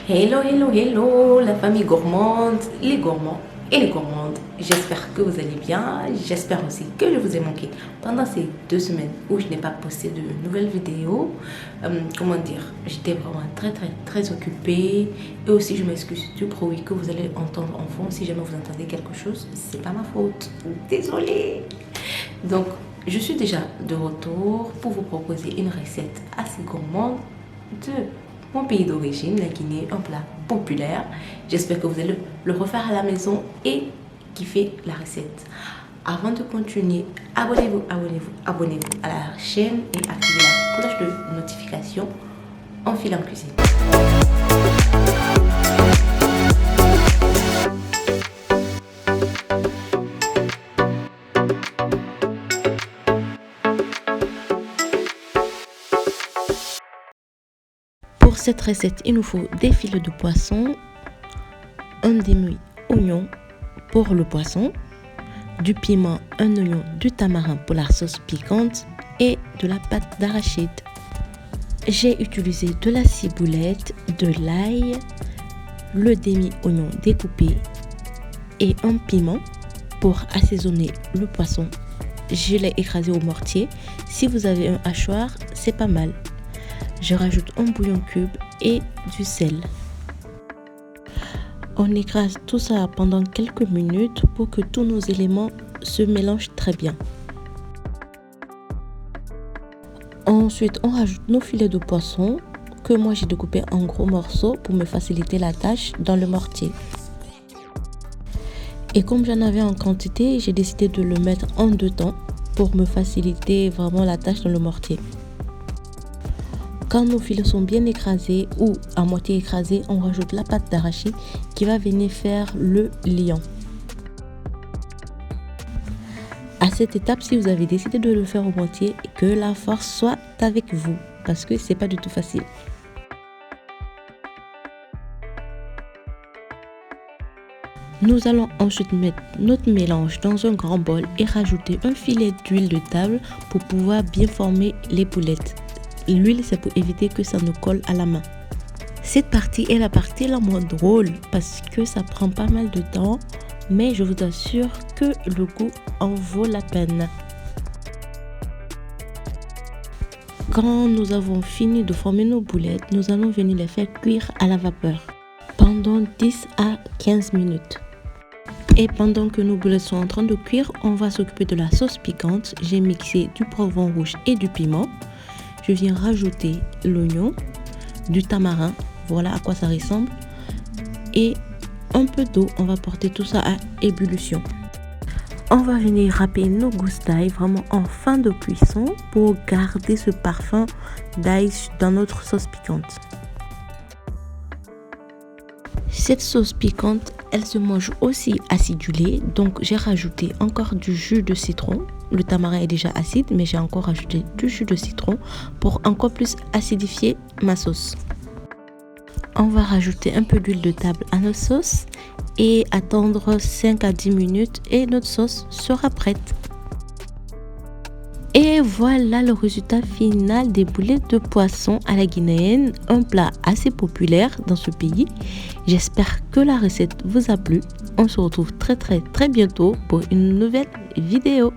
Hello, hello, hello, la famille gourmande, les gourmands et les gourmandes. J'espère que vous allez bien. J'espère aussi que je vous ai manqué pendant ces 2 semaines où je n'ai pas posté de nouvelles vidéos. J'étais vraiment très occupée. Et aussi, je m'excuse du bruit que vous allez entendre en fond. Si jamais vous entendez quelque chose, c'est pas ma faute. Désolée. Donc, je suis déjà de retour pour vous proposer une recette assez gourmande de mon pays d'origine, la Guinée, un plat populaire. J'espère que vous allez le refaire à la maison et kiffer la recette. Avant de continuer, abonnez-vous à la chaîne et activez la cloche de notification. On file en cuisine. Pour cette recette, il nous faut des filets de poisson, un demi-oignon pour le poisson, du piment, un oignon, du tamarin pour la sauce piquante et de la pâte d'arachide. J'ai utilisé de la ciboulette, de l'ail, le demi-oignon découpé et un piment pour assaisonner le poisson. Je l'ai écrasé au mortier. Si vous avez un hachoir, c'est pas mal. Je rajoute un bouillon cube et du sel. On écrase tout ça pendant quelques minutes pour que tous nos éléments se mélangent très bien. Ensuite, on rajoute nos filets de poisson que moi j'ai découpé en gros morceaux pour me faciliter la tâche dans le mortier. Et comme j'en avais en quantité, j'ai décidé de le mettre en 2 temps pour me faciliter vraiment la tâche dans le mortier. Quand nos filets sont bien écrasés ou à moitié écrasés, on rajoute la pâte d'arachide qui va venir faire le liant. À cette étape, si vous avez décidé de le faire au moitié, que la force soit avec vous parce que c'est pas du tout facile. Nous allons ensuite mettre notre mélange dans un grand bol et rajouter un filet d'huile de table pour pouvoir bien former les boulettes. L'huile, c'est pour éviter que ça ne colle à la main. Cette partie est la partie la moins drôle parce que ça prend pas mal de temps, mais je vous assure que le goût en vaut la peine. Quand nous avons fini de former nos boulettes, nous allons venir les faire cuire à la vapeur pendant 10 à 15 minutes. Et pendant que nos boulettes sont en train de cuire, on va s'occuper de la sauce piquante. J'ai mixé du poivron rouge et du piment. Je viens rajouter l'oignon, du tamarin, voilà à quoi ça ressemble, et un peu d'eau. On va porter tout ça à ébullition. On va venir râper nos gousses d'ail vraiment en fin de cuisson pour garder ce parfum d'ail dans notre sauce piquante. Cette sauce piquante, elle se mange aussi acidulée, donc j'ai rajouté encore du jus de citron. Le tamarin est déjà acide, mais j'ai encore rajouté du jus de citron pour encore plus acidifier ma sauce. On va rajouter un peu d'huile de table à notre sauce et attendre 5 à 10 minutes et notre sauce sera prête. Et voilà le résultat final des boulettes de poisson à la guinéenne, un plat assez populaire dans ce pays. J'espère que la recette vous a plu. On se retrouve très bientôt pour une nouvelle vidéo.